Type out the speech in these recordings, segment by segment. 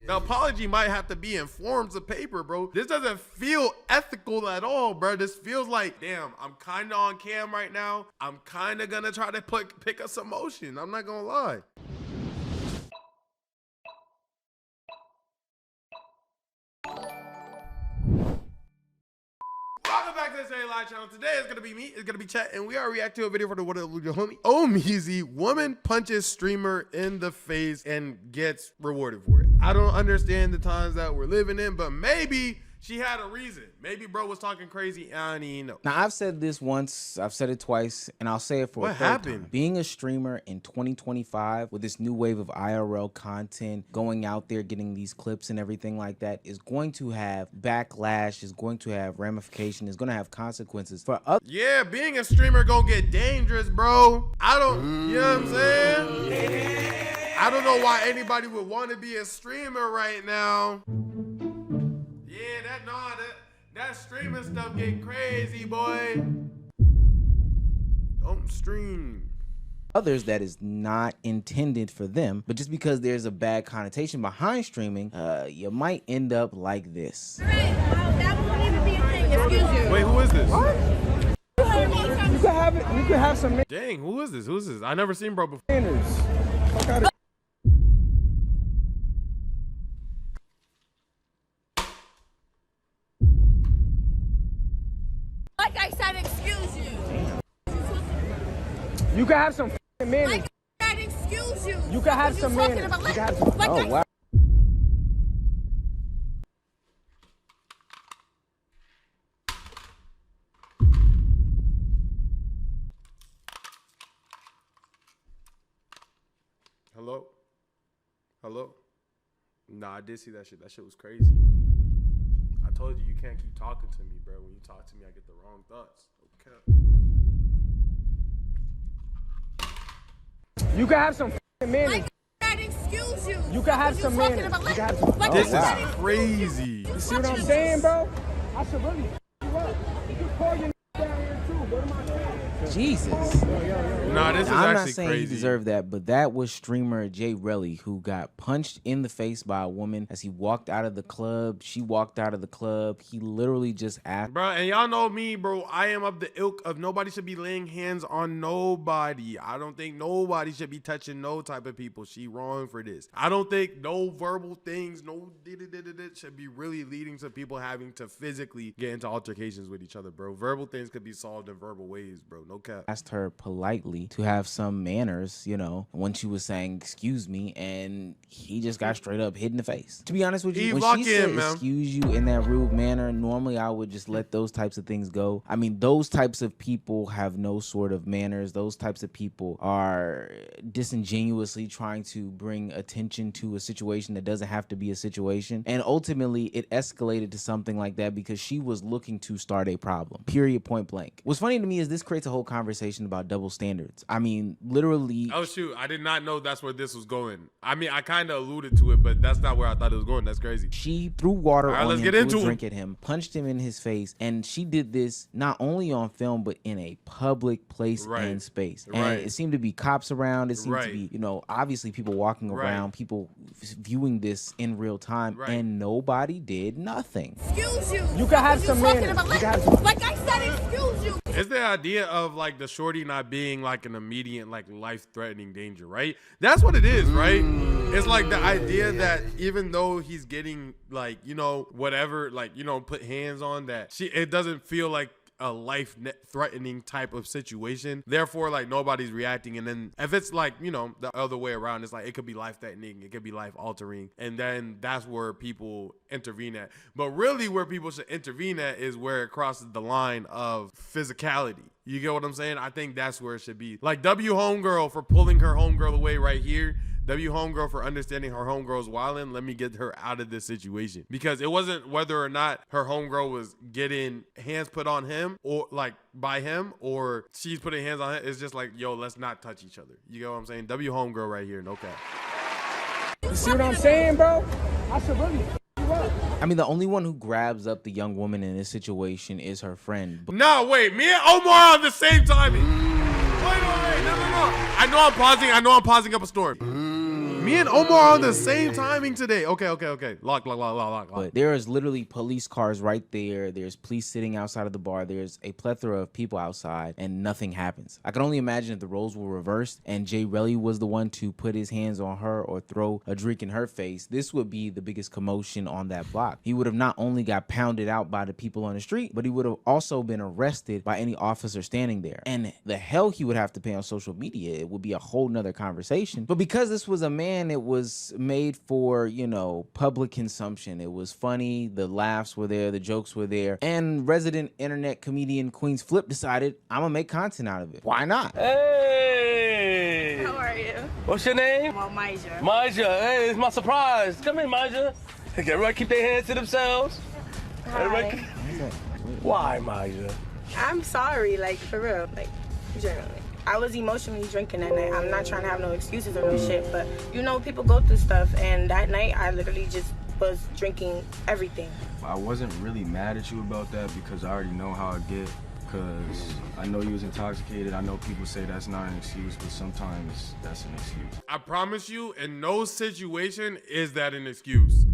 The apology might have to be in forms of paper, bro. This doesn't feel ethical at all, bro. This feels like, damn, I'm kind of on cam right now. I'm kind of gonna try to pick up some motion. I'm not gonna lie. Welcome back to the Stanley Live channel. Today it's gonna be me, it's gonna be chat, and we are reacting to a video for the what up your homie Omeezy. Woman punches streamer in the face and gets rewarded for it. I don't understand the times that we're living in, but maybe she had a reason. Maybe bro was talking crazy. I don't even know. Now, I've said this once, I've said it twice, and I'll say it for a third time. Being a streamer in 2025 with this new wave of IRL content, going out there, getting these clips and everything like that is going to have backlash, is going to have ramification, is going to have consequences for others. Yeah, being a streamer gonna get dangerous, bro. I don't, you know what I'm saying? I don't know why anybody would want to be a streamer right now. That streaming stuff get crazy, boy. Don't stream. Others that is not intended for them, but just because there's a bad connotation behind streaming, you might end up like this. That won't even be a thing. Excuse you. Wait, who is this? What? You can have it. You can have some. Dang, who is this? Who is this? I never seen bro before. Fuck out of Like I said, excuse you. You can have some manners. Like I said, excuse you. You can have some manners. You can have some. Like Oh, wow. Hello? Hello? Nah, I did see that shit. That shit was crazy. I told you, you can't keep talking to me, bro. When you talk to me, I get the wrong thoughts. Okay. You can have some manners. Like I said, excuse you. You can have some manners. You can have some. Like This I is said, crazy. You see what I'm saying, bro? I should really you up. You can call your down here too. Go to my channel. Jesus. Nah, this is I'm not actually saying crazy. he deserved that, but that was streamer Jay Relly who got punched in the face by a woman as he walked out of the club. She walked out of the club. He literally just asked. Bro, and y'all know me, bro. I am of the ilk of nobody should be laying hands on nobody. I don't think nobody should be touching no type of people. She wrong for this. I don't think no verbal things, no should be really leading to people having to physically get into altercations with each other, bro. Verbal things could be solved in verbal ways, bro. No cap. Asked her politely to have some manners, you know, when she was saying excuse me, and he just got straight up hit in the face. To be honest with you, when she said excuse you in that rude manner, normally I would just let those types of things go. I mean, those types of people have no sort of manners. Those types of people are disingenuously trying to bring attention to a situation that doesn't have to be a situation, and ultimately it escalated to something like that because she was looking to start a problem, period, point blank. What's funny to me is this creates a whole conversation about double standards. I mean, literally. Oh shoot, I did not know that's where this was going. I mean, I kind of alluded to it, but that's not where I thought it was going. That's crazy. She threw water on him, threw a drink at him, punched him in his face, and she did this not only on film, but in a public place and space. And it seemed to be cops around. It seemed to be, you know, obviously people walking around, people viewing this in real time, and nobody did nothing. excuse you. You can have some manners. Like I said, excuse you. It's the idea of like the shorty not being like an immediate like life-threatening danger, right? That's what it is, right? It's like the idea that even though he's getting like, you know, whatever, like, you know, put hands on, that it doesn't feel like a life-threatening type of situation. Therefore, like, nobody's reacting. And then if it's like, you know, the other way around, it's like it could be life-threatening, it could be life-altering, and then that's where people intervene at. But really where people should intervene at is where it crosses the line of physicality. You get what I'm saying? I think that's where it should be. Like W homegirl for pulling her homegirl away right here. W homegirl for understanding her homegirl's wildin'. Let me get her out of this situation, because it wasn't whether or not her homegirl was getting hands put on him or like by him, or she's putting hands on him. It's just like, yo, let's not touch each other. You get what I'm saying? W homegirl right here, no cap. You see what I'm saying, bro? I should really you up. I mean, the only one who grabs up the young woman in this situation is her friend. No, wait, me and Omar on the same timing. Wait, no. I know I'm pausing up a storm. Me and Omar on the same timing today. Okay. Lock. But there is literally police cars right there. There's police sitting outside of the bar. There's a plethora of people outside, and nothing happens. I can only imagine if the roles were reversed and Jay Relly was the one to put his hands on her or throw a drink in her face, this would be the biggest commotion on that block. He would have not only got pounded out by the people on the street, but he would have also been arrested by any officer standing there. And the hell he would have to pay on social media, it would be a whole nother conversation. But because this was a man, it was made for, you know, public consumption. It was funny, the laughs were there, the jokes were there, and resident internet comedian Queens Flip decided, I'm gonna make content out of it. Why not? Hey! How are you? What's your name? Well, Maija. Maija, hey, it's my surprise. Come in, Maija. Hey, everybody keep their hands to themselves. Hi. Why, Maija? I'm sorry, like, for real, like, generally. I was emotionally drinking that night. I'm not trying to have no excuses or no shit, but, you know, people go through stuff, and that night, I literally just was drinking everything. I wasn't really mad at you about that because I already know how I get, because I know you was intoxicated. I know people say that's not an excuse, but sometimes that's an excuse. I promise you, in no situation is that an excuse.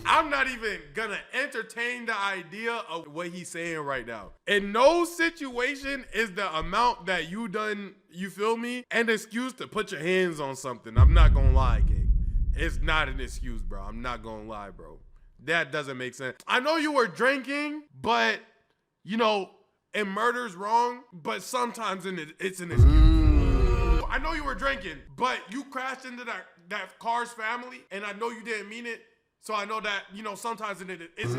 I'm not even gonna entertain the idea of what he's saying right now. In no situation is the amount that you done, you feel me, an excuse to put your hands on something. I'm not gonna lie, gang. It's not an excuse, bro. I'm not gonna lie, bro. That doesn't make sense. I know you were drinking, but, you know, and murder's wrong, but sometimes it's an excuse. I know you were drinking, but you crashed into that car's family, and I know you didn't mean it. So I know that, you know, sometimes it's an excuse.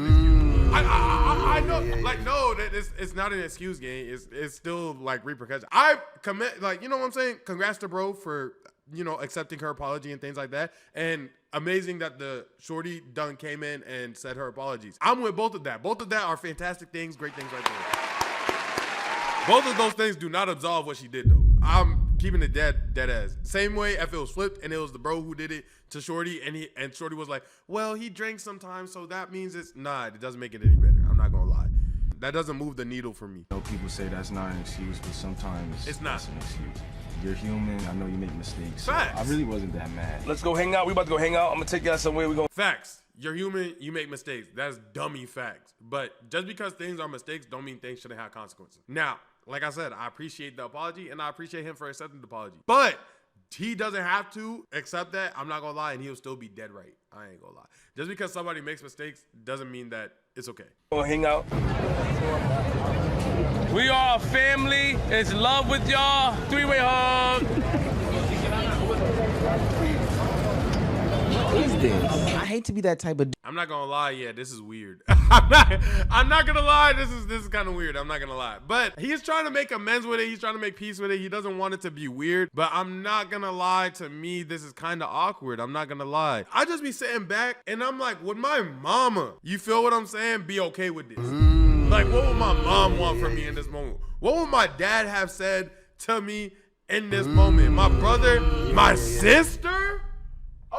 I know, like, no, that it's not an excuse, gang. It's still, like, repercussions. I commit, like, you know what I'm saying? Congrats to bro for, you know, accepting her apology and things like that. And amazing that the shorty done came in and said her apologies. I'm with both of that. Both of that are fantastic things, great things right there. Both of those things do not absolve what she did, though. I'm keeping it dead ass. Same way if it was flipped and it was the bro who did it to Shorty, and Shorty was like, well, he drinks sometimes, so that means it's not. It doesn't make it any better. I'm not gonna lie. That doesn't move the needle for me. I know people say that's not an excuse, but sometimes it's not. That's an excuse. You're human. I know you make mistakes. Facts. So I really wasn't that mad. Let's go hang out. We about to go hang out. I'm gonna take y'all somewhere. We going. Facts. You're human. You make mistakes. That's dummy facts. But just because things are mistakes don't mean things shouldn't have consequences. Now, like I said, I appreciate the apology, and I appreciate him for accepting the apology. But he doesn't have to accept that. I'm not gonna lie, and he'll still be dead right. I ain't gonna lie. Just because somebody makes mistakes doesn't mean that it's okay. We'll hang out. We are a family. It's love with y'all. Three-way hug. What is this? I hate to be that type of. I'm not gonna lie, yeah, this is weird. I'm not gonna lie, this is kind of weird. I'm not gonna lie, but he's trying to make amends with it. He's trying to make peace with it. He doesn't want it to be weird, but I'm not gonna lie. To me, this is kind of awkward. I'm not gonna lie. I just be sitting back and I'm like, would my mama, you feel what I'm saying, be okay with this? Like, what would my mom want from me in this moment? What would my dad have said to me in this moment? My brother, my sister?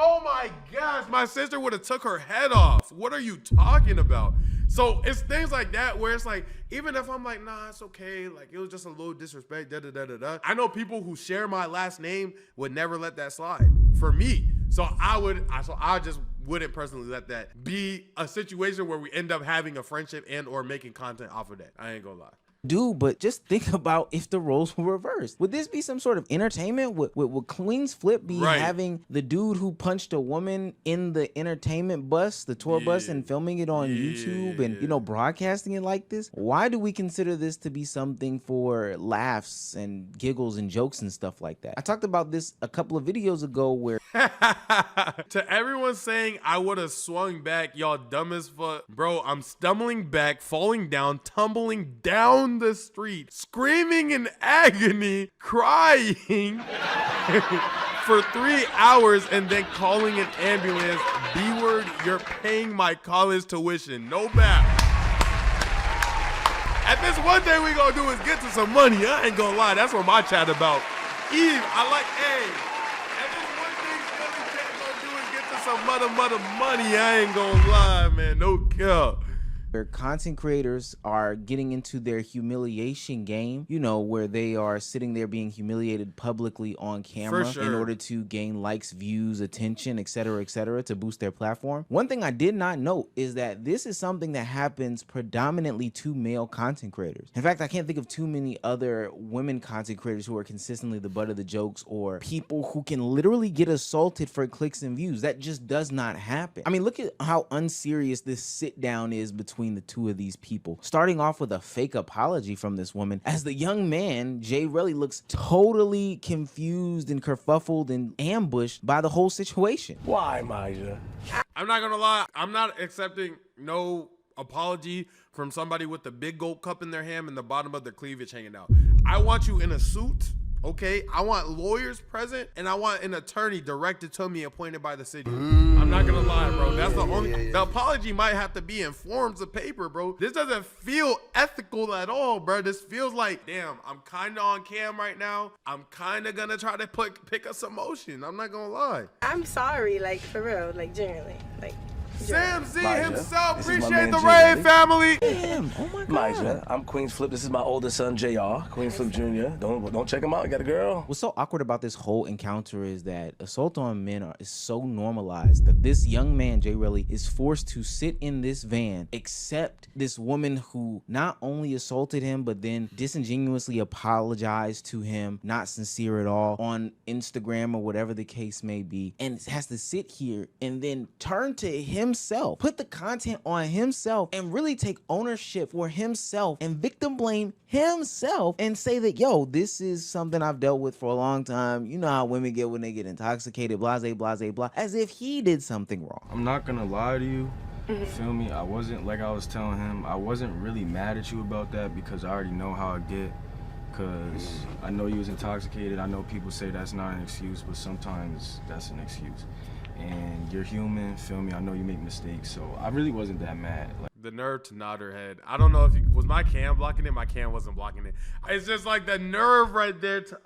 Oh my gosh, my sister would have took her head off. What are you talking about? So it's things like that where it's like, even if I'm like, nah, it's okay. Like, it was just a little disrespect, da-da-da-da-da. I know people who share my last name would never let that slide for me. So I just wouldn't personally let that be a situation where we end up having a friendship and or making content off of that. I ain't gonna lie. Dude, but just think about if the roles were reversed. Would this be some sort of entertainment? Would Queen's Flip be having the dude who punched a woman in the entertainment bus, the tour bus, and filming it on YouTube and, you know, broadcasting it like this? Why do we consider this to be something for laughs and giggles and jokes and stuff like that? I talked about this a couple of videos ago where... To everyone saying I would have swung back, y'all dumb as fuck. Bro, I'm stumbling back, falling down, tumbling down the street, screaming in agony, crying for 3 hours, and then calling an ambulance. B-word, you're paying my college tuition. No bad. At this one thing we gonna do is get to some money. I ain't gonna lie, that's what my chat about. Eve, I like, hey, at this one thing Stanley chat gonna do is get to some mother money. I ain't gonna lie, man, no cap. where content creators are getting into their humiliation game, you know, where they are sitting there being humiliated publicly on camera in order to gain likes, views, attention, etc., to boost their platform. One thing I did not note is that this is something that happens predominantly to male content creators. In fact, I can't think of too many other women content creators who are consistently the butt of the jokes, or people who can literally get assaulted for clicks and views. That just does not happen. I mean, look at how unserious this sit down is between the two of these people. Starting off with a fake apology from this woman, as the young man, Jay Relly, looks totally confused and kerfuffled and ambushed by the whole situation. Why, Maja? I'm not gonna lie, I'm not accepting no apology from somebody with the big gold cup in their hand and the bottom of their cleavage hanging out. I want you in a suit, okay? I want lawyers present, and I want an attorney directed to me, appointed by the city. I'm not gonna lie, bro. That's the only. The apology might have to be in forms of paper, bro. This doesn't feel ethical at all, bro. This feels like, damn, I'm kind of on cam right now. I'm kind of gonna try to pick up some motion. I'm not gonna lie. I'm sorry, like, for real, like, genuinely, like. Sam Z himself, this is my appreciate man, the Jay raid, family. Damn, oh my God. Maja, I'm Queen Flip. This is my oldest son, JR. Queen Flip Jr. Don't check him out. You got a girl. What's so awkward about this whole encounter is that assault on men is so normalized that this young man, Jay Relly, is forced to sit in this van, accept this woman who not only assaulted him, but then disingenuously apologized to him, not sincere at all, on Instagram or whatever the case may be, and has to sit here and then turn to himself, put the content on himself, and really take ownership for himself and victim blame himself and say that, yo, this is something I've dealt with for a long time. You know how women get when they get intoxicated, blase, blase, blah, as if he did something wrong. I'm not gonna lie to you. Feel me? I wasn't, like I was telling him, I wasn't really mad at you about that because I already know how I get. Because I know you was intoxicated. I know people say that's not an excuse, but sometimes that's an excuse. And you're human, feel me? I know you make mistakes, so I really wasn't that mad. Like, the nerve to nod her head. I don't know if was my cam blocking it. My cam wasn't blocking it. It's just like the nerve right there to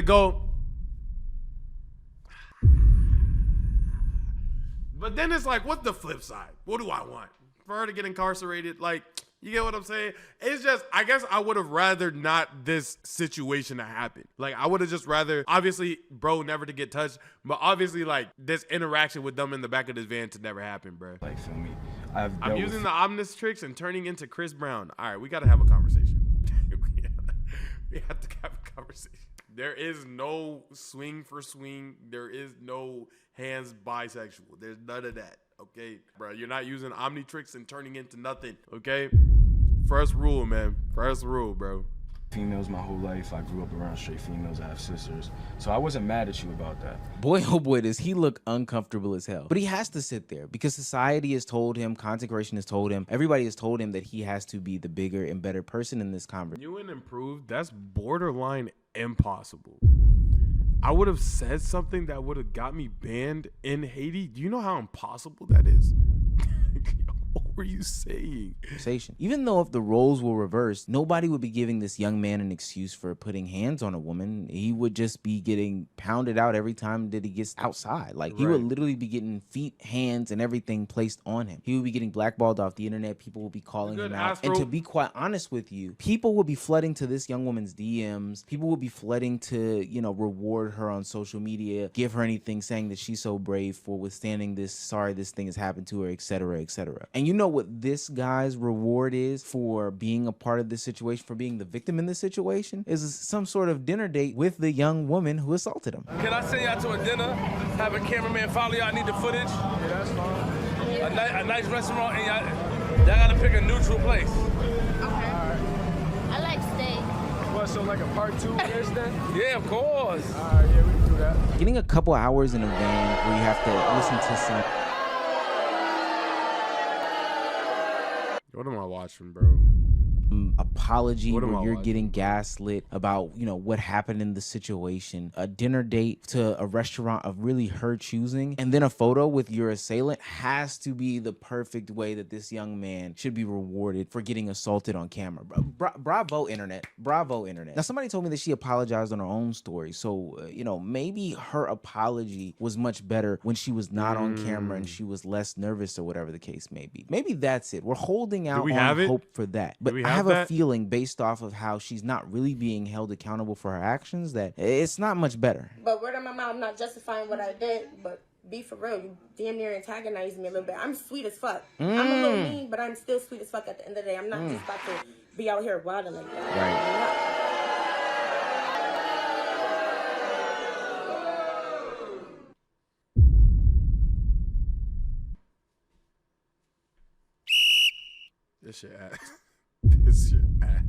go. But then it's like, what's the flip side? What do I want? For her to get incarcerated? Like, you get what I'm saying? It's just, I guess I would have rather not this situation to happen. Like, I would have just rather, obviously, bro, never to get touched, but obviously, like, this interaction with them in the back of this van to never happen, bro. feel me? I'm using the omnitrix and turning into Chris Brown. All right, we got to have a conversation. We have to have a conversation. There is no swing for swing. There is no hands bisexual. There's none of that. Okay, bro, you're not using omnitrix and turning into nothing. Okay, first rule, man. First rule, bro. Females my whole life. I grew up around straight females. I have sisters, so I wasn't mad at you about that. Boy, oh boy, does he look uncomfortable as hell. But he has to sit there because society has told him, content creation has told him, everybody has told him that he has to be the bigger and better person in this conversation. New and improved, that's borderline impossible. I would have said something that would have got me banned in Haiti. Do you know how impossible that is? What were you saying? Even though if the roles were reversed, nobody would be giving this young man an excuse for putting hands on a woman. He would just be getting pounded out every time that he gets outside. Like, he would literally be getting feet, hands, and everything placed on him. He would be getting blackballed off the internet. People would be calling him out. And to be quite honest with you, people would be flooding to this young woman's DMs. People would be flooding to, you know, reward her on social media, give her anything, saying that she's so brave for withstanding this. Sorry, this thing has happened to her, etc., etc. And you know what this guy's reward is for being a part of this situation, for being the victim in this situation, is some sort of dinner date with the young woman who assaulted him. Can I send y'all to a dinner? Have a cameraman follow y'all. I need the footage. Yeah, that's fine. A nice restaurant, and y'all gotta pick a neutral place. Okay. I like steak. What, so like a part 2 of this then? Yeah, of course. All right, yeah, we can do that. Getting a couple hours in a van where you have to listen to some... What am I watching, bro? apology What am where I you're watching? getting gaslit about, you know, what happened in the situation, a dinner date to a restaurant of really her choosing, and then a photo with your assailant has to be the perfect way that this young man should be rewarded for getting assaulted on camera. Bravo, internet. Bravo, internet. Now, somebody told me that she apologized on her own story. So, you know, maybe her apology was much better when she was not on camera and she was less nervous or whatever the case may be. Maybe that's it. We're holding out on hope for that. But I have a feeling based off of how she's not really being held accountable for her actions that it's not much better. But word of my mouth, I'm not justifying what I did, but be for real, you damn near antagonized me a little bit. I'm sweet as fuck. I'm a little mean, but I'm still sweet as fuck at the end of the day. I'm not just about to be out here wilding like that. Right. This shit ass. This shit ass.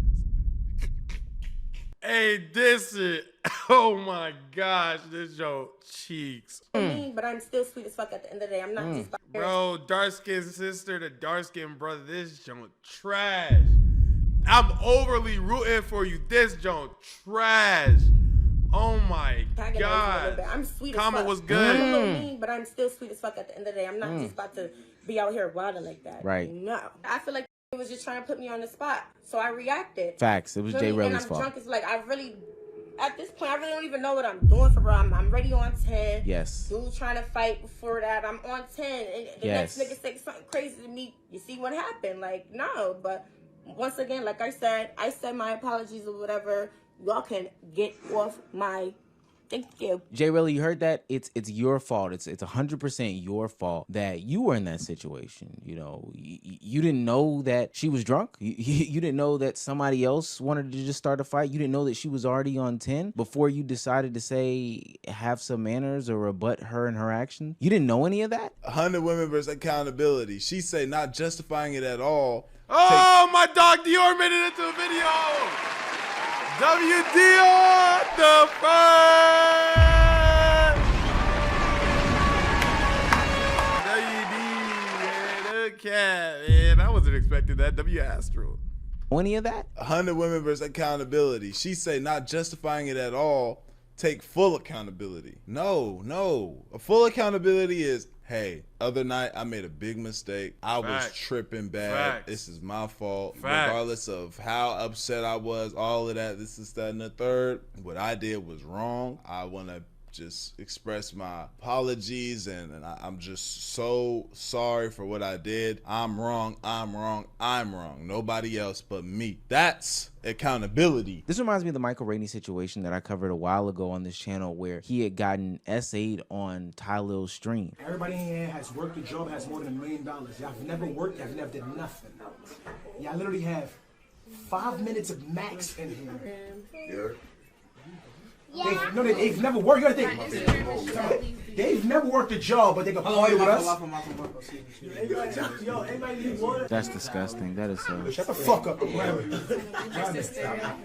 Hey, this shit. Oh my gosh, this your cheeks. But I'm still sweet as fuck at the end of the day. I'm not just Bro, dark skin sister to dark skin brother. This joint trash. I'm overly rooting for you. This joint trash. Oh my god. I'm sweet Comment as fuck. was good. I'm a little mean, but I'm still sweet as fuck at the end of the day. I'm not just about to be out here wilding like that. Right. No. I feel like it was just trying to put me on the spot. So I reacted. Facts. It was Jay Relly's fault. And I'm drunk. It's like at this point, I really don't even know what I'm doing for real. I'm ready on 10. Yes. Dude trying to fight before that. I'm on 10. And the next nigga say something crazy to me. You see what happened? Like, no. But once again, like I said my apologies or whatever. Y'all can get off my... Thank you. Jay Relly, you heard that? It's your fault. It's 100% your fault that you were in that situation. You know, you didn't know that she was drunk. You didn't know that somebody else wanted to just start a fight. You didn't know that she was already on 10 before you decided to say have some manners or rebut her and her action. You didn't know any of that? 100 women versus accountability. She say not justifying it at all. Oh, my dog Dior made it into a video. WDR the first. WD the cat. Man, I wasn't expecting that. W Astro. Any of that? 100 women versus accountability. She say not justifying it at all. Take full accountability. No. A full accountability is, hey, other night I made a big mistake. I was tripping bad. Facts. This is my fault. Facts. Regardless of how upset I was, all of that, this is that and the third. What I did was wrong. I want to just express my apologies and I'm just so sorry for what I did. I'm wrong. Nobody else but me. That's accountability. This reminds me of the Michael Rainey situation that I covered a while ago on this channel where he had gotten essayed on Ty Lil's stream. Everybody in here has worked a job, has more than $1 million. Y'all have never worked, y'all never did nothing. Y'all literally have 5 minutes of max in here. They've never worked. You gotta think. They've never worked a job, but they can play with us. That's disgusting. That is so. Shut the fuck up.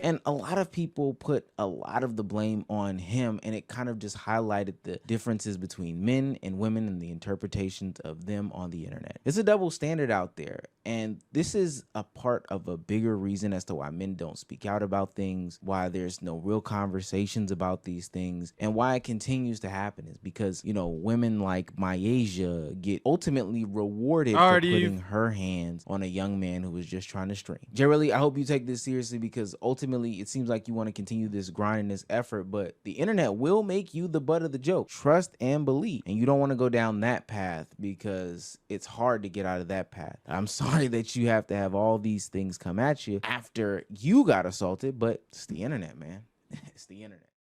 And a lot of people put a lot of the blame on him, and it kind of just highlighted the differences between men and women and the interpretations of them on the internet. It's a double standard out there, and this is a part of a bigger reason as to why men don't speak out about things, why there's no real conversations about these things, and why it continues to happen is because, you know, women like Myasia get ultimately rewarded for putting her hands on a young man who was just trying to stream. Jay Relly, I hope you take this seriously because ultimately it seems like you want to continue this grind and this effort, but the internet will make you the butt of the joke. Trust and believe. And you don't want to go down that path because it's hard to get out of that path. I'm sorry that you have to have all these things come at you after you got assaulted, but it's the internet, man. It's the internet.